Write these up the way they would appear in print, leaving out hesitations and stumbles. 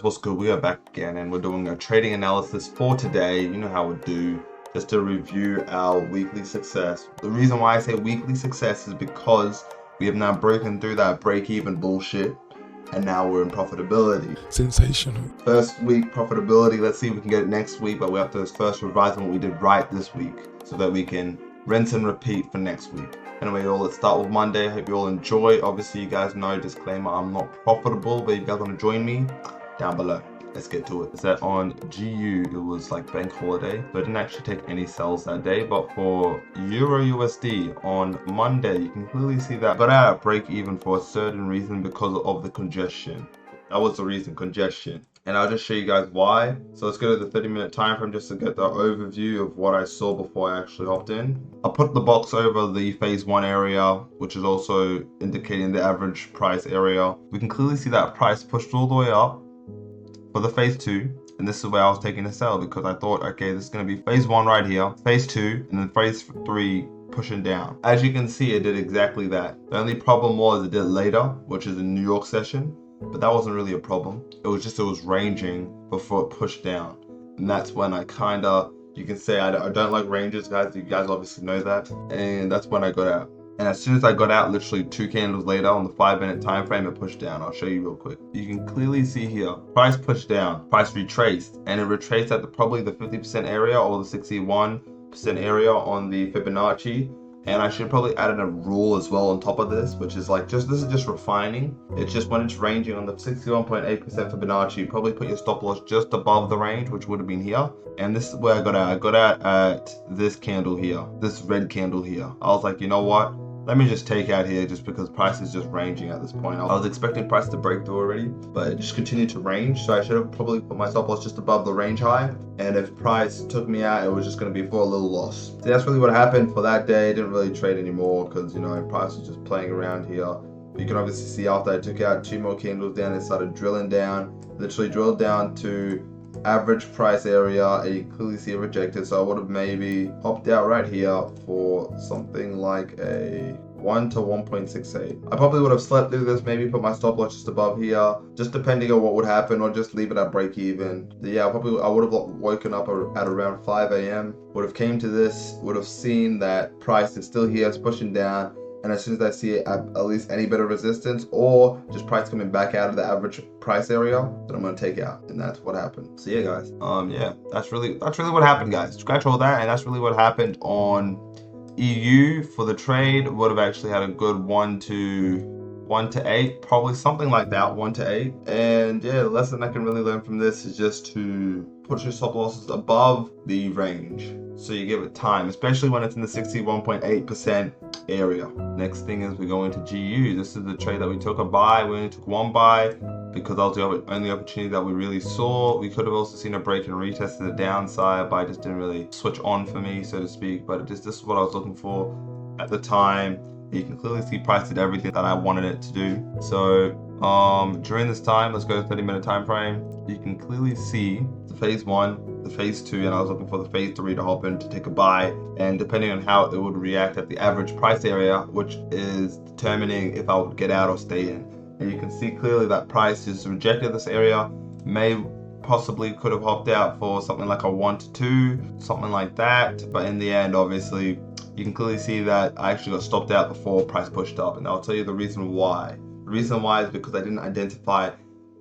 what's good? We are back again and we're doing a trading analysis for today. You know how we do, just to review our weekly success. The reason why I say weekly success is because we have now broken through that break-even bullshit and now we're in profitability. Sensational. First week profitability, let's see if we can get it next week, but we have to first revise on what we did right this week so that we can rinse and repeat for next week. Anyway, y'all, let's start with Monday. I hope you all enjoy. Obviously, you guys know, disclaimer, I'm not profitable, but if you guys want to join me, down below. Let's get to it. It's that on GU, it was like bank holiday, so I didn't actually take any sells that day, but for Euro USD on Monday, you can clearly see that I got out at break even for a certain reason because of the congestion. That was the reason, congestion. And I'll just show you guys why. So let's go to the 30-minute time frame just to get the overview of what I saw before I actually hopped in. I put the box over the phase 1 area, which is also indicating the average price area. We can clearly see that price pushed all the way up for the phase 2. And this is where I was taking a sell because I thought, okay, this is going to be phase 1 right here, phase 2, and then phase 3 pushing down. As you can see, it did exactly that. The only problem was it did later, which is a New York session. But that wasn't really a problem. It was ranging before it pushed down. And that's when I you can say I don't like ranges, guys. You guys obviously know that. And that's when I got out. And as soon as I got out, literally 2 candles later on the 5-minute time frame, it pushed down. I'll show you real quick. You can clearly see here, price pushed down, price retraced. And it retraced at probably the 50% area or the 61% area on the Fibonacci. And I should probably add in a rule as well on top of this, which is like this is just refining. It's just when it's ranging on the 61.8% Fibonacci, you probably put your stop loss just above the range, which would have been here. And this is where I got out. I got out at this candle here, this red candle here. I was like, you know what? Let me just take out here just because price is just ranging at this point. I was expecting price to break through already, but it just continued to range. So I should have probably put my stop loss just above the range high. And if price took me out, it was just going to be for a little loss. So that's really what happened for that day. I didn't really trade anymore because, you know, price was just playing around here. But you can obviously see after I took out 2 more candles down, it started drilling down, literally drilled down to average price area, and you clearly see it rejected. So I would have maybe hopped out right here for something like a 1 to 1.68. I probably would have slept through this, maybe put my stop loss just above here, just depending on what would happen, or just leave it at break even. Yeah, I would have woken up at around 5 a.m. would have came to this, would have seen that price is still here, it's pushing down. And as soon as I see at least any bit of resistance or just price coming back out of the average price area, then I'm gonna take out, and that's what happened. So yeah, guys, yeah, that's really what happened, guys. Scratch all that, and that's really what happened on EU for the trade. Would have actually had a good 1 to 8, probably something like that, 1 to 8. And yeah, the lesson I can really learn from this is just to put your stop losses above the range, so you give it time, especially when it's in the 61.8% area. Next thing is we're going to GU. This is the trade that we took a buy. We only took 1 buy because that was the only opportunity that we really saw. We could have also seen a break and retest to the downside, but I just didn't really switch on for me, so to speak. But this is what I was looking for at the time. You can clearly see price did everything that I wanted it to do. So during this time, let's go to 30-minute time frame. You can clearly see the phase 1, the phase 2, and I was looking for the phase 3 to hop in to take a buy. And depending on how it would react at the average price area, which is determining if I would get out or stay in. And you can see clearly that price just rejected this area. Possibly could have hopped out for something like a 1 to 2, something like that. But in the end, obviously, you can clearly see that I actually got stopped out before price pushed up. And I'll tell you the reason why. The reason why is because I didn't identify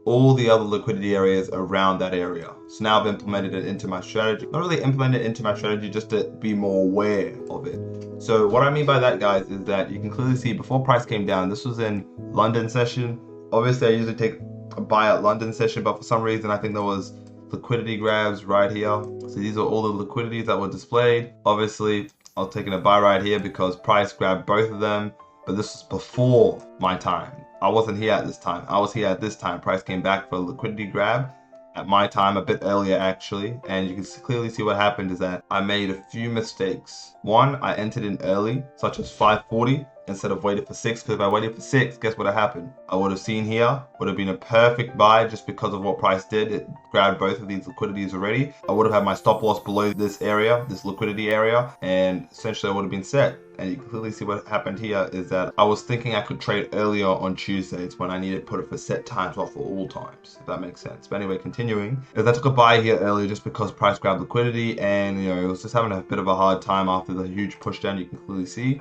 all the other liquidity areas around that area. So now I've implemented it into my strategy. Not really implemented it into my strategy, just to be more aware of it. So what I mean by that, guys, is that you can clearly see before price came down, this was in London session. Obviously, I usually take a buy at London session, but for some reason, I think there was liquidity grabs right here. So these are all the liquidities that were displayed. Obviously, I was taking a buy right here because price grabbed both of them, but this was before my time. I wasn't here at this time. I was here at this time. Price came back for a liquidity grab at my time, a bit earlier actually. And you can clearly see what happened is that I made a few mistakes. One, I entered in early, such as 540 instead of waited for 6. Because if I waited for 6, guess what happened? I would have seen here, would have been a perfect buy just because of what price did. It grabbed both of these liquidities already. I would have had my stop loss below this area, this liquidity area, and essentially I would have been set. and you can clearly see what happened here is that I was thinking I could trade earlier on Tuesdays when I needed to put it for set times, not for all times, if that makes sense. But anyway, continuing, is I took a buy here earlier just because price grabbed liquidity, and it was just having a bit of a hard time after the huge push down you can clearly see.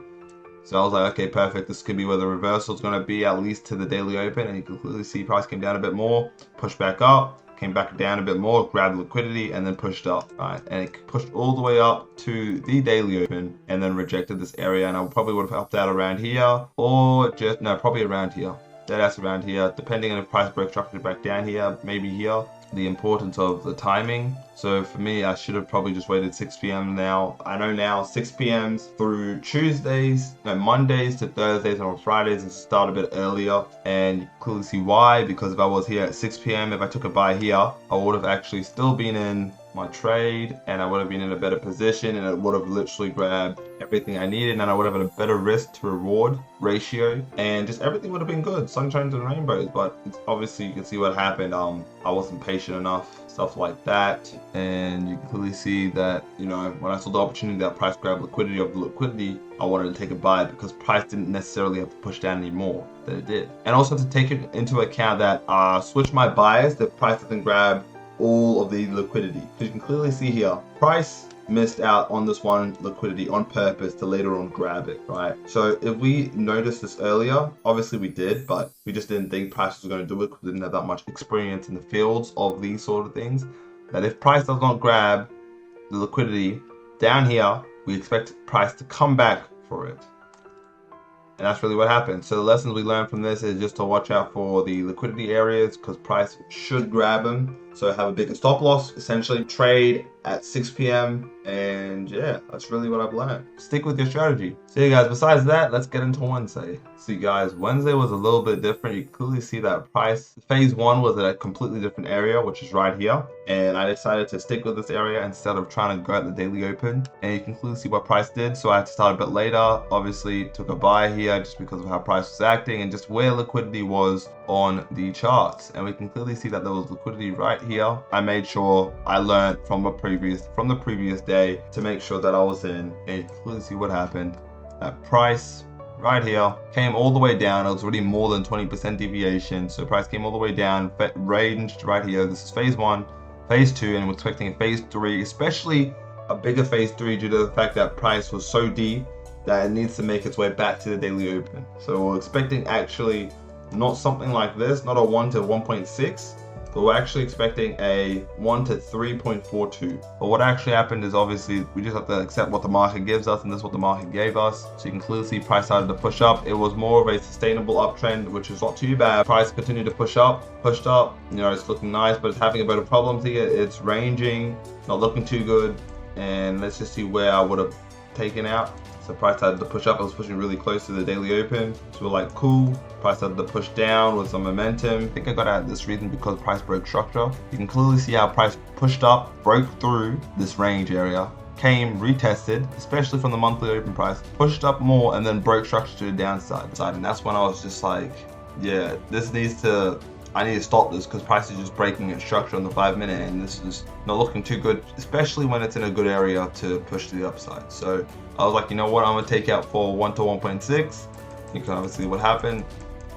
So I was like, okay, perfect. This could be where the reversal is going to be, at least to the daily open. And you can clearly see price came down a bit more, pushed back up, came back down a bit more, grabbed liquidity, and then pushed up, right? And it pushed all the way up to the daily open and then rejected this area. And I probably would have helped out around here, or just, no, probably around here. That's around here, depending on if price broke structure back down here, maybe here. The importance of the timing. So for me, I should have probably just waited 6 p.m. now. I know now 6 p.m. through Mondays to Thursdays and on Fridays is start a bit earlier. And you clearly see why, because if I was here at 6 p.m., if I took a buy here, I would have actually still been in my trade and I would have been in a better position, and it would have literally grabbed everything I needed, and I would have had a better risk to reward ratio, and just everything would have been good, sunshines and rainbows. But it's obviously, you can see what happened. I wasn't patient enough, stuff like that, and you can clearly see that, when I saw the opportunity that price grabbed liquidity over the liquidity, I wanted to take a buy because price didn't necessarily have to push down any more than it did. And also to take it into account that switch my bias, the price doesn't grab all of the liquidity. Because you can clearly see here, price missed out on this one liquidity on purpose to later on grab it, right? So if we noticed this earlier, obviously we did, but we just didn't think price was going to do it because we didn't have that much experience in the fields of these sort of things. That if price does not grab the liquidity down here, we expect price to come back for it. And that's really what happened. So the lessons we learned from this is just to watch out for the liquidity areas, because price should grab them. So have a bigger stop loss, essentially trade at 6 p.m. And yeah, that's really what I've learned. Stick with your strategy. So you guys, besides that, let's get into Wednesday. See guys, Wednesday was a little bit different. You can clearly see that price, phase one was at a completely different area, which is right here. And I decided to stick with this area instead of trying to go at the daily open. And you can clearly see what price did. So I had to start a bit later. Obviously took a buy here just because of how price was acting and just where liquidity was on the charts. And we can clearly see that there was liquidity right here. I made sure I learned from the previous day to make sure that I was in, and you can clearly see what happened. That price right here came all the way down. It was already more than 20% deviation, so price came all the way down, ranged right here. This is phase one, phase two, and we're expecting a phase three, especially a bigger phase three, due to the fact that price was so deep that it needs to make its way back to the daily open. So we're expecting actually not something like this, not a 1 to 1.6, but we're actually expecting a 1 to 3.42. But what actually happened is, obviously we just have to accept what the market gives us, and this is what the market gave us. So you can clearly see price started to push up. It was more of a sustainable uptrend, which is not too bad. Price continued to push up, pushed up. It's looking nice, but it's having a bit of problems here. It's ranging, not looking too good. And let's just see where I would have taken out. So price started to push up. I was pushing really close to the daily open. So we're like, cool. Price started to push down with some momentum. I think I got out this reason because price broke structure. You can clearly see how price pushed up, broke through this range area, came, retested, especially from the monthly open price, pushed up more, and then broke structure to the downside. And that's when I was just like, yeah, I need to stop this, because price is just breaking its structure on the 5 minute, and this is not looking too good, especially when it's in a good area to push to the upside. So I was like, you know what, I'm gonna take out for 1 to 1.6. You can obviously see what happened.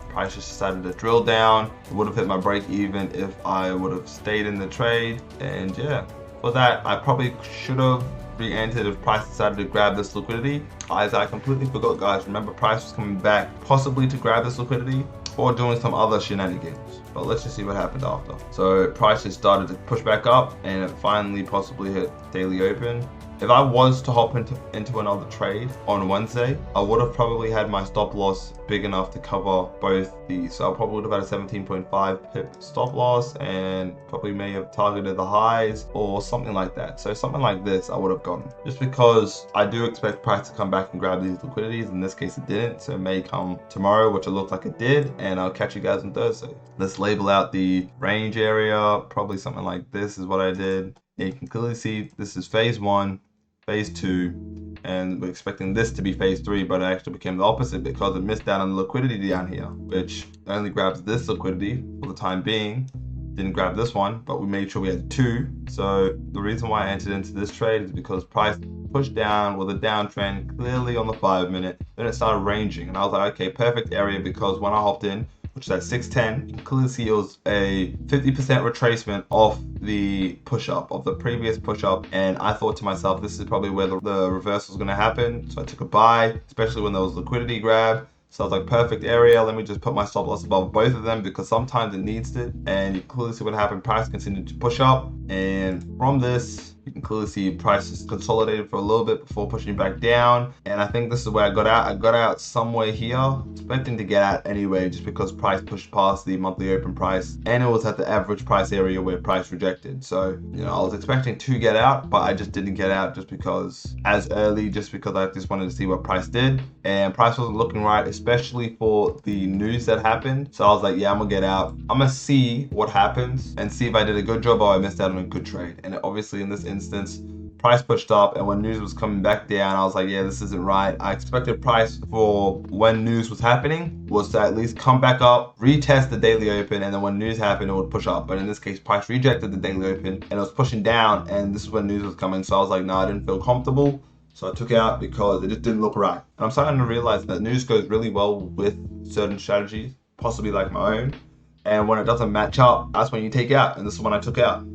Price just decided to drill down. It would have hit my break even if I would have stayed in the trade. And yeah, for that, I probably should have re-entered if price decided to grab this liquidity. As I completely forgot, guys, remember price was coming back possibly to grab this liquidity or doing some other shenanigans. But let's just see what happened after. So price just started to push back up, and it finally possibly hit daily open. If I was to hop into another trade on Wednesday, I would have probably had my stop loss big enough to cover both these. So I probably would have had a 17.5 pip stop loss, and probably may have targeted the highs or something like that. So something like this I would have gotten, just because I do expect price to come back and grab these liquidities. In this case it didn't, so it may come tomorrow, which it looks like it did, and I'll catch you guys on Thursday. Let's label out the range area. Probably something like this is what I did. And you can clearly see this is phase one, phase two, and we're expecting this to be phase three, but it actually became the opposite because it missed out on the liquidity down here, which only grabs this liquidity for the time being. Didn't grab this one, but we made sure we had two. So the reason why I entered into this trade is because price pushed down with a downtrend clearly on the 5-minute. Then it started ranging, and I was like, okay, perfect area, because when I hopped in, which is at 610, you can clearly see it was a 50% retracement off the push-up, of the previous push-up, and I thought to myself, this is probably where the reversal is going to happen, so I took a buy, especially when there was liquidity grab. So I was like, perfect area, let me just put my stop loss above both of them, because sometimes it needs it. And you can clearly see what happened. Price continued to push up, and from this, you can clearly see prices consolidated for a little bit before pushing back down. And I think this is where I got out. I got out somewhere here, expecting to get out anyway, just because price pushed past the monthly open price, and it was at the average price area where price rejected. So, you know, I was expecting to get out, but I just didn't get out just because I just wanted to see what price did. And price wasn't looking right, especially for the news that happened. So I was like, yeah, I'm gonna get out. I'm gonna see what happens and see if I did a good job or I missed out on a good trade. And obviously in this instance, price pushed up, and when news was coming back down, I was like, yeah, this isn't right. I expected price for when news was happening was to at least come back up, retest the daily open, and then when news happened, it would push up. But in this case, price rejected the daily open and it was pushing down, and this is when news was coming. So I was like, no, I didn't feel comfortable. So I took out because it just didn't look right. And I'm starting to realize that news goes really well with certain strategies, possibly like my own. And when it doesn't match up, that's when you take out. And this is when I took out.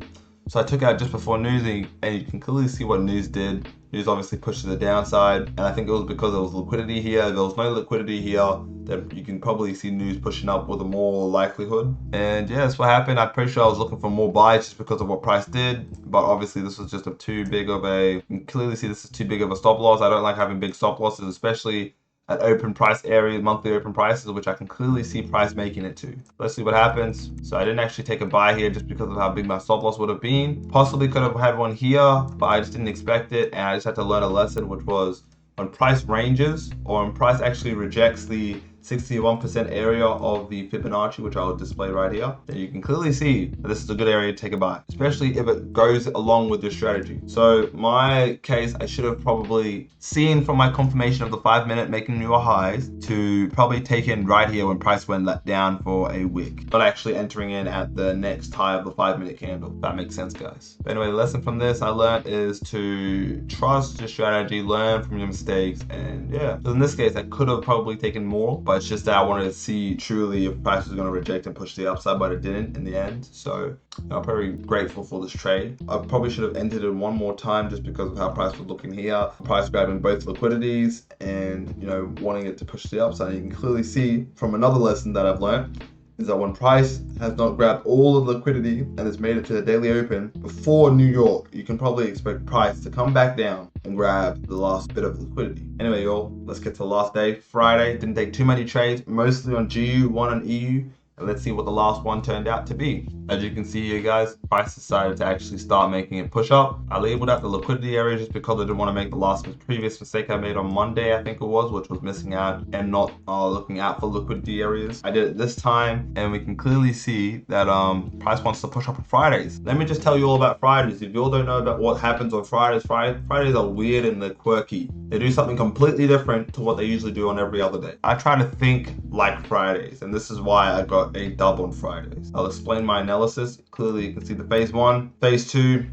So I took out just before news, and you can clearly see what news did. News obviously pushed to the downside, and I think it was because there was liquidity here. If there was no liquidity here, then you can probably see news pushing up with a more likelihood. And yeah, that's what happened. I'm pretty sure I was looking for more buys just because of what price did, but obviously this was just too big of a, you can clearly see this is too big of a stop loss. I don't like having big stop losses, especially at open price area, monthly open prices, which I can clearly see price making it to. Let's see what happens. So I didn't actually take a buy here just because of how big my stop loss would have been. Possibly could have had one here, but I just didn't expect it, and I just had to learn a lesson, which was when price ranges, or when price actually rejects the 61% area of the Fibonacci, which I'll display right here, then you can clearly see that this is a good area to take a buy, especially if it goes along with your strategy. So my case, I should have probably seen from my confirmation of the 5-minute making newer highs to probably take in right here when price went down for a wick, but actually entering in at the next high of the 5-minute candle. If that makes sense, guys. But anyway, the lesson from this I learned is to trust your strategy, learn from your mistakes, and yeah. So in this case, I could have probably taken more, but it's just that I wanted to see truly if price was going to reject and push the upside, but it didn't in the end. So I'm very grateful for this trade. I probably should have entered it one more time just because of how price was looking here. Price grabbing both liquidities and, you know, wanting it to push the upside. You can clearly see from another lesson that I've learned is that when price has not grabbed all the liquidity and has made it to the daily open before New York, you can probably expect price to come back down and grab the last bit of liquidity. Anyway, y'all, let's get to the last day, Friday. Didn't take too many trades, mostly on GU, one on EU. And let's see what the last one turned out to be. As you can see here, guys, price decided to actually start making it push up. I labeled out the liquidity area just because I didn't want to make the previous mistake I made on Monday, I think it was, which was missing out and not looking out for liquidity areas. I did it this time, and we can clearly see that price wants to push up on Fridays. Let me just tell you all about Fridays. If you all don't know about what happens on Fridays, Fridays are weird and they're quirky. They do something completely different to what they usually do on every other day. I try to think like Fridays, and this is why I got a dub on Fridays. I'll explain my analysis. Clearly you can see the phase 1, phase 2,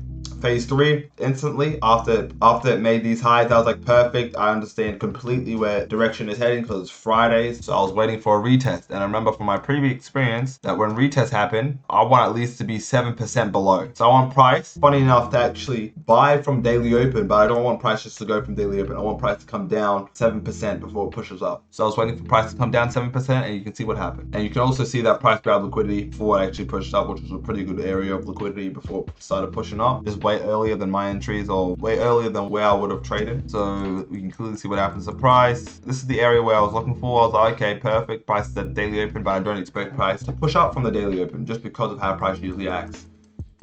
phase 3 instantly after it made these highs. I was like, perfect, I understand completely where direction is heading because it's Fridays. So I was waiting for a retest, and I remember from my previous experience that when retests happen, I want at least to be 7% below. So I want price, funny enough, to actually buy from daily open, but I don't want price just to go from daily open. I want price to come down 7% before it pushes up. So I was waiting for price to come down 7%, and you can see what happened. And you can also see that price grabbed liquidity before it actually pushed up, which was a pretty good area of liquidity before it started pushing up. Just way earlier than my entries, or way earlier than where I would have traded. So we can clearly see what happens to price. This is the area where I was looking for. I was like, okay, perfect. Price is at daily open, but I don't expect price to push up from the daily open just because of how price usually acts.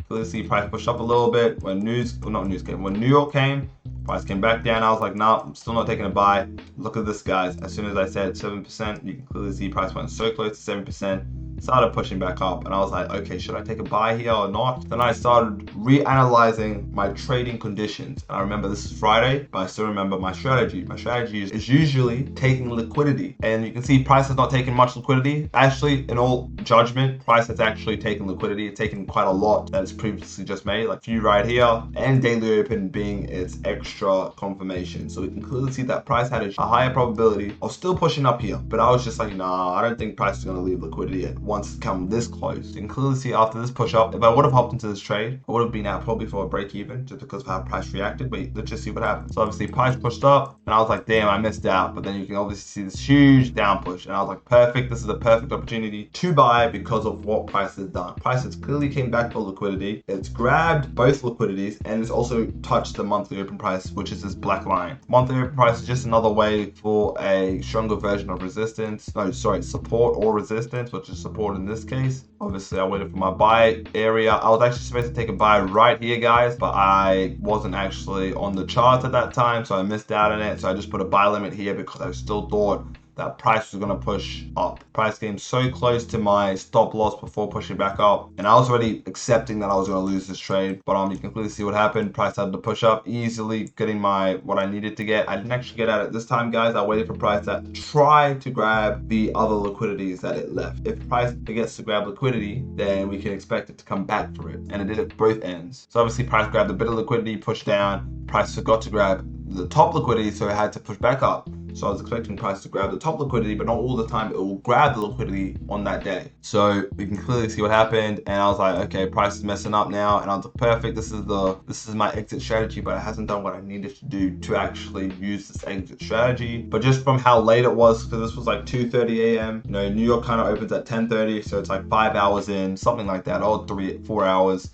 Clearly see price push up a little bit when when New York came, price came back down. I was like, nah, I'm still not taking a buy. Look at this, guys. As soon as I said 7%, you can clearly see price went so close to 7%. started pushing back up, and I was like, okay, should I take a buy here or not? Then I started reanalyzing my trading conditions. And I remember this is Friday, but I still remember my strategy. My strategy is usually taking liquidity, and you can see price has not taken much liquidity. Actually, in all judgment, price has actually taken liquidity. It's taken quite a lot that it's previously just made, like few right here, and daily open being its extra confirmation. So we can clearly see that price had a higher probability of still pushing up here, but I was just like, nah, I don't think price is going to leave liquidity once it's come this close. You can clearly see after this push up, if I would have hopped into this trade, I would have been out probably for a break even just because of how price reacted. But let's just see what happens. So obviously price pushed up, and I was like, damn, I missed out. But then you can obviously see this huge down push, and I was like, perfect, this is a perfect opportunity to buy because of what price has done. Price has clearly came back for liquidity. It's grabbed both liquidities, and it's also touched the monthly open price, which is this black line. Monthly open price is just another way for a stronger version of resistance. No, sorry, support or resistance, which is support in this case. Obviously, I waited for my buy area. I was actually supposed to take a buy right here, guys, but I wasn't actually on the chart at that time, so I missed out on it. So I just put a buy limit here because I still thought that price was going to push up. Price came so close to my stop loss before pushing back up, and I was already accepting that I was going to lose this trade. But you can clearly see what happened. Price had to push up, easily getting what I needed to get. I didn't actually get at it this time, guys. I waited for price to try to grab the other liquidities that it left. If price gets to grab liquidity, then we can expect it to come back for it, and it did at both ends. So obviously price grabbed a bit of liquidity, pushed down. Price forgot to grab the top liquidity, so it had to push back up. So I was expecting price to grab the top liquidity, but not all the time it will grab the liquidity on that day. So we can clearly see what happened, and I was like, okay, price is messing up now, and I was like, perfect, this is my exit strategy, but it hasn't done what I needed to do to actually use this exit strategy. But just from how late it was, because this was like 2:30 a.m. New York kind of opens at 10:30, so it's like 5 hours in, something like that, or 4 hours.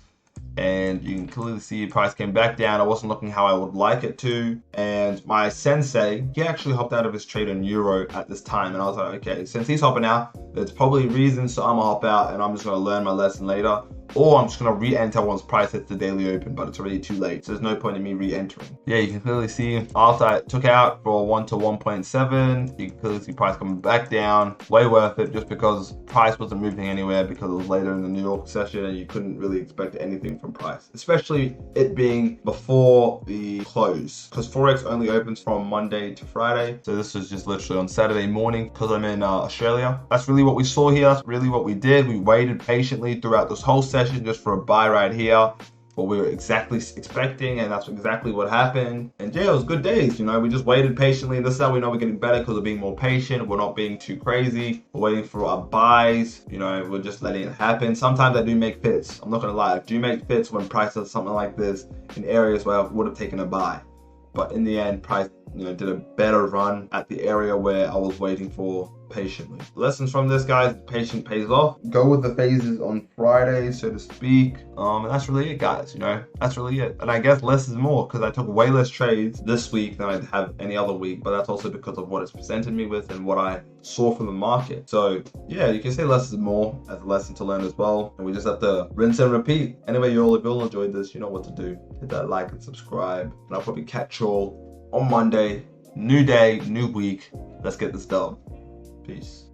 And you can clearly see price came back down. I wasn't looking how I would like it to. And my sensei, he actually hopped out of his trade on Euro at this time. And I was like, okay, since he's hopping out, there's probably reasons, so I'm gonna hop out and I'm just gonna learn my lesson later. Or I'm just gonna re-enter once price hits the daily open, but it's already too late, so there's no point in me re-entering. Yeah, you can clearly see after I took out for 1 to 1.7, you can clearly see price coming back down. Way worth it, just because price wasn't moving anywhere because it was later in the New York session and you couldn't really expect anything from price, especially it being before the close, because Forex only opens from Monday to Friday. So this was just literally on Saturday morning because I'm in Australia. That's really what we saw here. That's really what we did. We waited patiently throughout this whole session just for a buy right here, what we were exactly expecting, and that's exactly what happened. And yeah, it was good days. We just waited patiently, and this is how we know we're getting better, because we're being more patient. We're not being too crazy. We're waiting for our buys. We're just letting it happen. Sometimes I do make fits. I'm not gonna lie, I do make fits when price does something like this in areas where I would have taken a buy. But in the end, price did a better run at the area where I was waiting for patiently. Lessons from this, guys: patient pays off. Go with the phases on Friday, so to speak. And that's really it, guys. That's really it. And I guess less is more, because I took way less trades this week than I have any other week, but that's also because of what it's presented me with and what I saw from the market. So yeah, you can say less is more as a lesson to learn as well, and we just have to rinse and repeat. Anyway, if you all enjoyed this, you know what to do. Hit that like and subscribe, and I'll probably catch you all on Monday. New day, new week. Let's get this done. Peace.